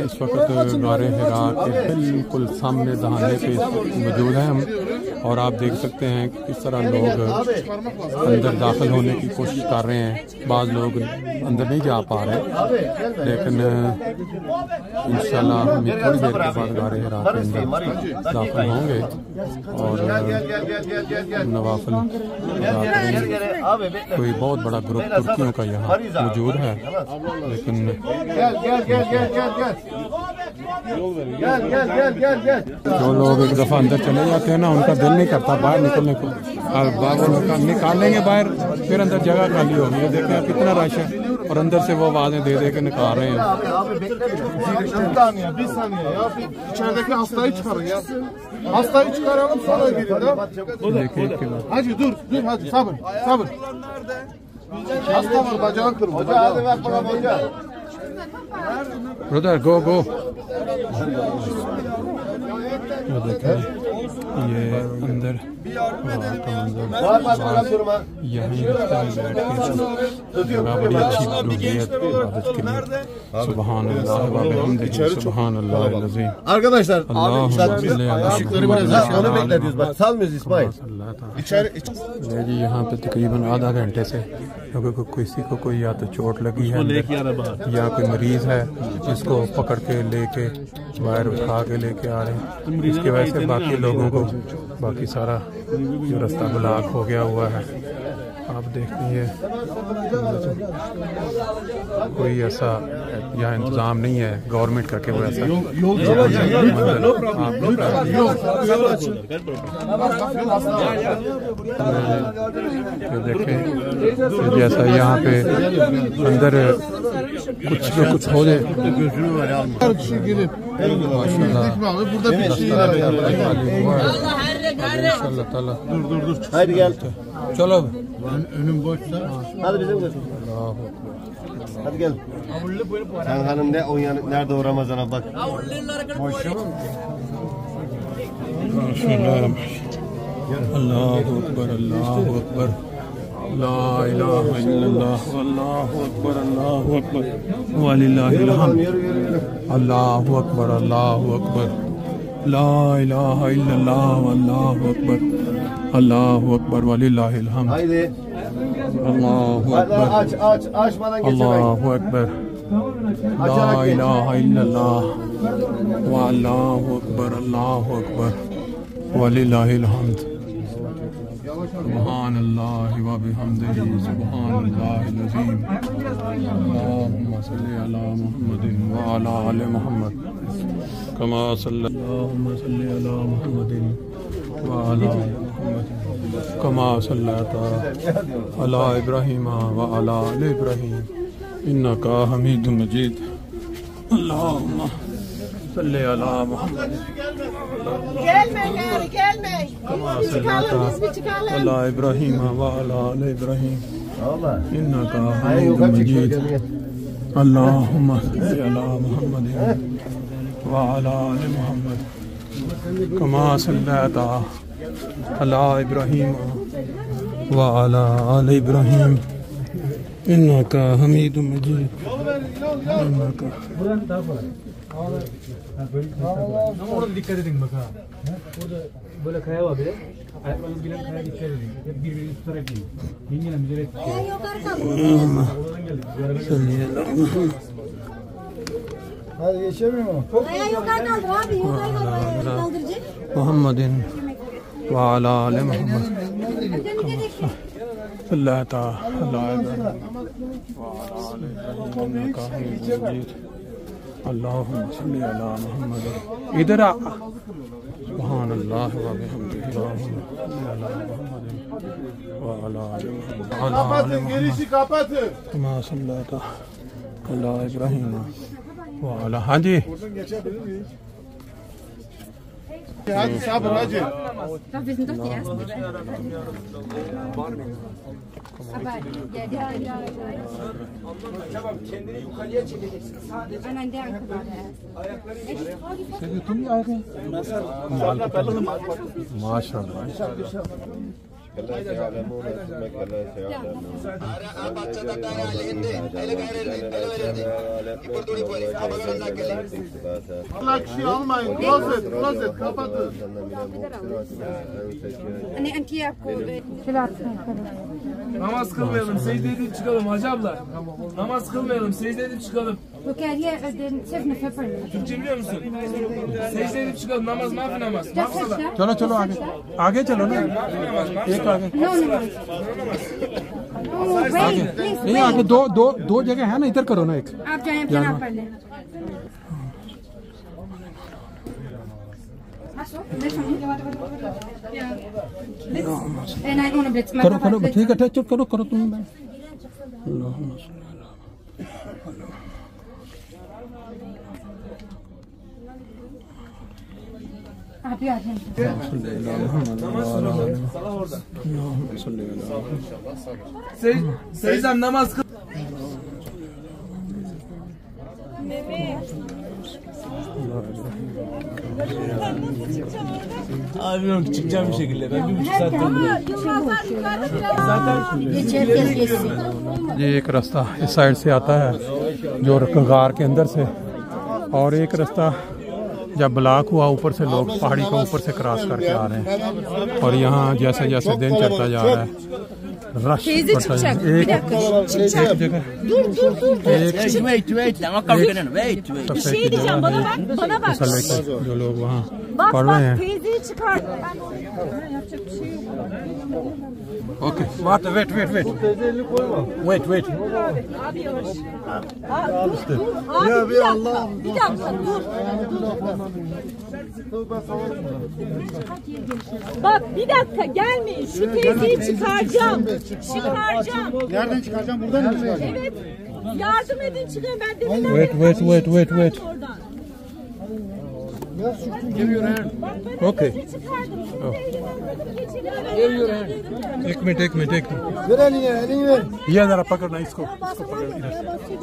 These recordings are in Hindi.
इस वक्त गारे हिरा के बिल्कुल सामने दहाने पे मौजूद हैं हम, और आप देख सकते हैं कि किस तरह लोग अंदर दाखिल होने की कोशिश कर रहे हैं। बाज़ लोग अंदर नहीं जा पा रहे, लेकिन इंशाल्लाह हम थोड़ी देर के बाद गारे हिरा के अंदर दाखिल होंगे और नवाफिल कोई बहुत बड़ा ग्रुप तुर्कियों का यहाँ मौजूद है, लेकिन जो लोग एक दफ़ा अंदर चले जाते हैं ना, उनका दिल नहीं करता बाहर निकलने को। निकालेंगे बाहर, फिर अंदर जगह खाली होगी। ये देखें कितना रश है, और अंदर से वो आवाज़ें दे दे के निकाल रहे हैं। ब्रदर गो गो। ये अंदर यही रखता है बैठ के, बड़ी अच्छी इबादत के लिए। सुभान अल्लाह व बिहम्दिही सुभान अल्लाहिल अज़ीम। Arkadaşlar ışıkları biraz aşağıda bekletiyoruz. Bak salmıyoruz İsmail. जी यहाँ पे तकरीबन आधा घंटे से क्योंकि किसी को कोई या तो चोट लगी है या कोई मरीज़ है जिसको पकड़ के लेके बाहर उठा के लेके आ रहे हैं। इसकी वजह से बाकी लोगों को बाकी सारा जो रास्ता ब्लॉक हो गया हुआ है। आप देखते हैं कोई ऐसा यहाँ इंतज़ाम नहीं है गवर्नमेंट का कि वो ऐसा देखें जैसा यहाँ पे अंदर कुछ न कुछ हो जाए। चलो Önüm boşsa. Hadi bizim kız. Hadi gel. Sen hanım ne o yani nerede o Ramazan'a bak. Boş mu? Allahu Ekber, Allahu Ekber. La ilahe illallah, Allahu Ekber, Allahu Ekber. Ve lillahil hamd. Allahu Ekber, Allahu Ekber. La ilahe illallah, Allahu Ekber. Allahu Ekber ve lillahil hamd. Haydi. Allahu Ekber. Açmadan geçemeyin. Allahu Ekber. La ilahe illallah. Ve Allahu Ekber, Allahu Ekber. Ve lillahil hamd. Subhanallahi ve bihamdihi subhanallahil azim. Allahümme salli ala Muhammedin ve ala ali Muhammed. Kama Allahümme salli ala Muhammedin ve ala ali Muhammed. Kama sallaita ala İbrahim ve ala ali İbrahim. İnneka hamidun mecid. Allahümme salli ala Muhammed. Gelmeyin gari gelmeyin. Kama Biz çıkalım, biz bir çıkalım. ala İbrahim ve ala ali İbrahim. İnneka hamidun mecid. Allahümme salli ala Muhammedin ve ala ali Muhammed. Kama sallaita ala İbrahim ve ala ali İbrahim. İnneka hamidun mecid. İnneka. Orada dikkat edin bak ha. Orada böyle kaya var bile. Ayaklarınız bilen kaya dikkat edin. Hep birbirini tutarak yiyin. Yengene müdahale ettik. Oradan geldik. Hadi geçemiyor mu? Ayağı yukarı kaldır abi. Yukarı kaldıracak. Muhammedin ve ala ali Muhammed. Sallata ala İbrahim ve ala ali İbrahim. İnneka hamidun mecid. Allahümme salli ala Muhammed. İdhar a. Subhanallah ve bihamdihi. Allahümme salli ala Muhammedin ve ala ali Muhammed. Kapatın, girişi kapatın. Kama sallata ala İbrahim ve ala. Hadi. Buradan geçebilir miyiz? Hadi sabır hadi. Doch, wir sind doch die Ersten. Aber ja. Kendini yukarıya çekeceksin sadece. Nein, der Anke war der Erste. Maşallah. Namaz kılmayalım, secde edip çıkalım hacı abla. Namaz kılmayalım, secde edip çıkalım. Türkçe biliyor musun? Secde edip çıkalım, namaz mafi namaz. Mafsala. चलो चलो आगे आगे चलो ना Mafi namaz, एक mafsala. आगे Wait, please, नहीं आगे दो दो दो जगह है ना इधर करो ना एक आप जाएं फिर आप पढ़ लें करो करो ठीक है चुप करो करो तुम आप ही आ जाएं Seyzem namaz kıl. Abi yok çıkacağım bir şekilde. Ben 1,5 saatte ये एक रास्ता इस साइड से आता है जो गार के अंदर से और एक रास्ता जब ब्लॉक हुआ ऊपर से लोग पहाड़ी को ऊपर से क्रॉस करके आ रहे हैं और यहाँ जैसे जैसे दिन चढ़ता जा रहा है रश बढ़ता जा रहा है एक जगह Bir şey diyeceğim bana bak. जो लोग वहाँ पढ़ रहे हैं Teyzeyi çıkar. Okay wait Abi bir dakika dur. Bak bir dakika gelmeyin. Şu teyzeyi çıkaracağım. Nereden çıkaracağım? Buradan mı çıkaracağım? Evet. Yardım edin çıkın. Ben deminden wait oradan. Okay एक minute Ver elini, elini ver. ये जरा पकड़ना इसको पकड़ इधर से।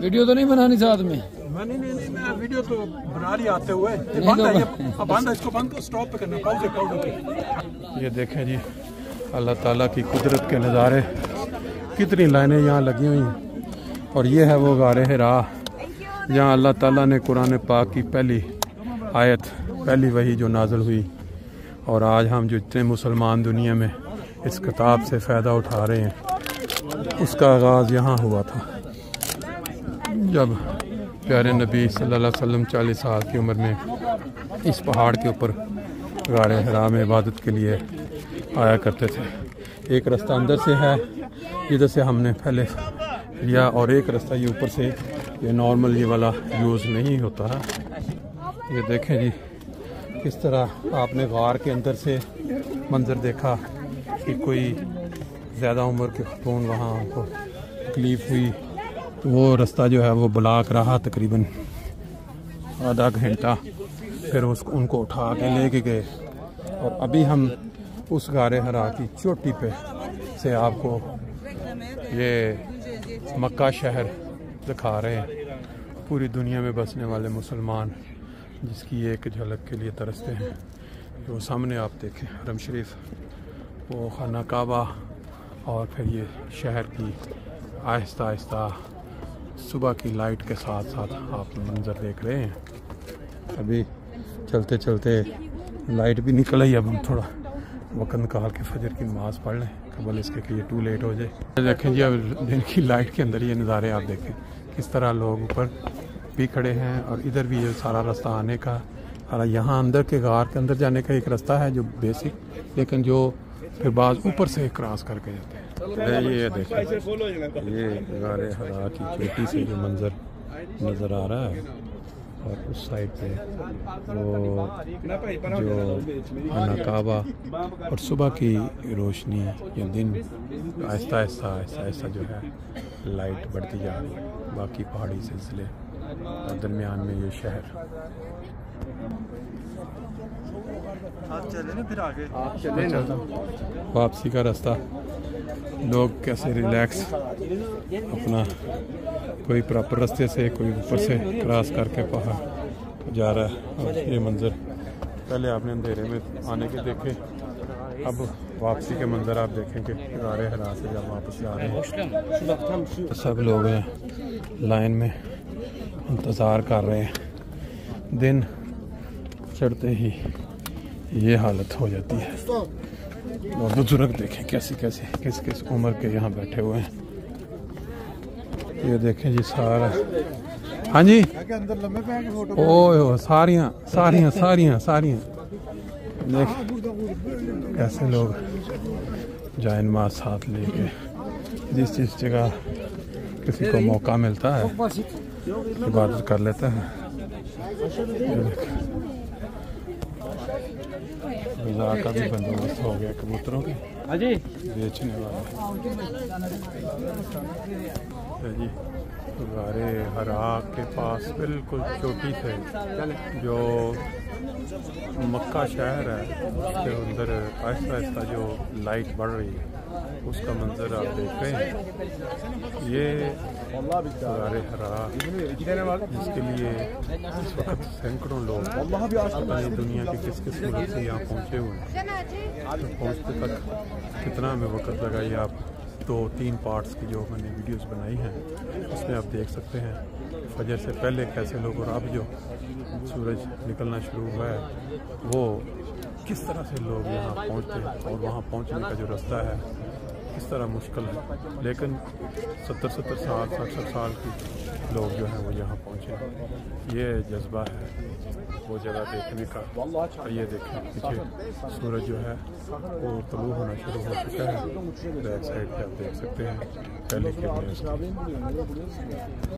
वीडियो तो नहीं बनानी साथ में मैं वीडियो तो बना रही आते हुए बंद है ये बंद है इसको बंद को स्टॉप पे करना पाउज पे ये देखें जी अल्लाह ताला की कुदरत के नज़ारे कितनी लाइनें यहाँ लगी हुई हैं और ये है वो गारे हिरा जहाँ अल्लाह ताला ने कुरान पाक की पहली आयत पहली वही जो नाज़िल हुई और आज हम जो इतने मुसलमान दुनिया में इस किताब से फ़ायदा उठा रहे हैं उसका आगाज़ यहाँ हुआ था जब प्यारे नबी सल्लल्लाहु अलैहि वसल्लम 40 साल की उम्र में इस पहाड़ के ऊपर गारे हिरा में इबादत के लिए आया करते थे। एक रास्ता अंदर से है जिधर से हमने पहले लिया और एक रास्ता ये ऊपर से ये नॉर्मल ये वाला यूज़ नहीं होता है। ये देखें जी किस तरह आपने गार के अंदर से मंज़र देखा कि कोई ज़्यादा उम्र के ख़तून वहाँ उनको तकलीफ़ हुई तो वो रास्ता जो है वो ब्लॉक रहा तकरीबन आधा घंटा फिर उनको उठा के लेके गए और अभी हम उस गारे हरा की चोटी पे से आपको ये मक्का शहर दिखा रहे हैं। पूरी दुनिया में बसने वाले मुसलमान जिसकी एक झलक के लिए तरसते हैं। जो सामने आप देखें हरम शरीफ वो खाना काबा और फिर ये शहर की आहिस्ता आहिस्ता सुबह की लाइट के साथ साथ आप मंजर देख रहे हैं। अभी चलते चलते लाइट भी निकल आई। अब हम थोड़ा वक़्त निकाल के फजर की नमाज़ पढ़ लें कबल इसके कि ये टू लेट हो जाए। देखें जी अब दिन की लाइट के अंदर ये नज़ारे आप देखें किस तरह लोग ऊपर भी खड़े हैं और इधर भी ये सारा रास्ता आने का और यहाँ अंदर के गार के अंदर जाने का एक रास्ता है जो बेसिक लेकिन जो फिर बाद ऊपर से क्रॉस करके जाते हैं। ये देखें ये गारे हरा की चोटी से जो मंज़र नज़र आ रहा है और उस साइड पे वो जो खाना काबा और सुबह की रोशनी या दिन आहिस्ता आहिस्ता आहिस्ता आहिस्ता जो है लाइट बढ़ती जा रही है। बाकी पहाड़ी सिलसिले और दरमियान में ये शहर वापसी का रास्ता लोग कैसे रिलैक्स अपना कोई प्रॉपर रास्ते से कोई ऊपर से क्रॉस करके पहाड़ जा रहा है। और ये मंज़र पहले आपने अंधेरे में आने के देखे अब वापसी के मंजर आप देखेंगे गारे हरा से जब वापस आ रहे हैं तो सब लोग हैं लाइन में इंतज़ार कर रहे हैं। दिन चढ़ते ही ये हालत हो जाती है। और बुजुर्ग देखें कैसे कैसे किस किस उम्र के यहाँ बैठे हुए हैं। ये देखें जी सारा, हाँ जी, ओ सारियाँ सारियाँ सारियाँ सारियाँ देख कैसे लोग जाइन माँ साथ लेके जिस जगह किसी को मौका मिलता है इबादत कर लेता है। ग़िज़ा का भी बंदोबस्त हो गया कबूतरों के बेचने वाले जी। गारे हरा के पास बिल्कुल चोटी से जो मक्का शहर है उसके अंदर आहिस्ता आहिस्ता जो लाइट बढ़ रही है उसका मंजर आप देख रहे हैं। ये गारे हरा जिसके लिए इस वक्त सैकड़ों लोग दुनिया के किस किस मुल्क से यहाँ पहुँचे हुए हैं। तो पहुँचते तक कितना हमें वक्त लगा ये आप 2-3 पार्ट्स की जो मैंने वीडियोस बनाई हैं उसमें आप देख सकते हैं फजर से पहले कैसे लोग और अब जो सूरज निकलना शुरू हुआ है वो किस तरह से लोग यहाँ पहुँचते हैं और वहाँ पहुँचने का जो रास्ता है किस तरह मुश्किल है, लेकिन 70-70 साल 60 साल के लोग जो हैं वो यहाँ पहुँचे। ये जज्बा है वो जगह देखने का। और ये देखें पीछे सूरज जो है वो तलू होना शुरू हो चुका है। बैक साइड पे आप देख सकते हैं पहले के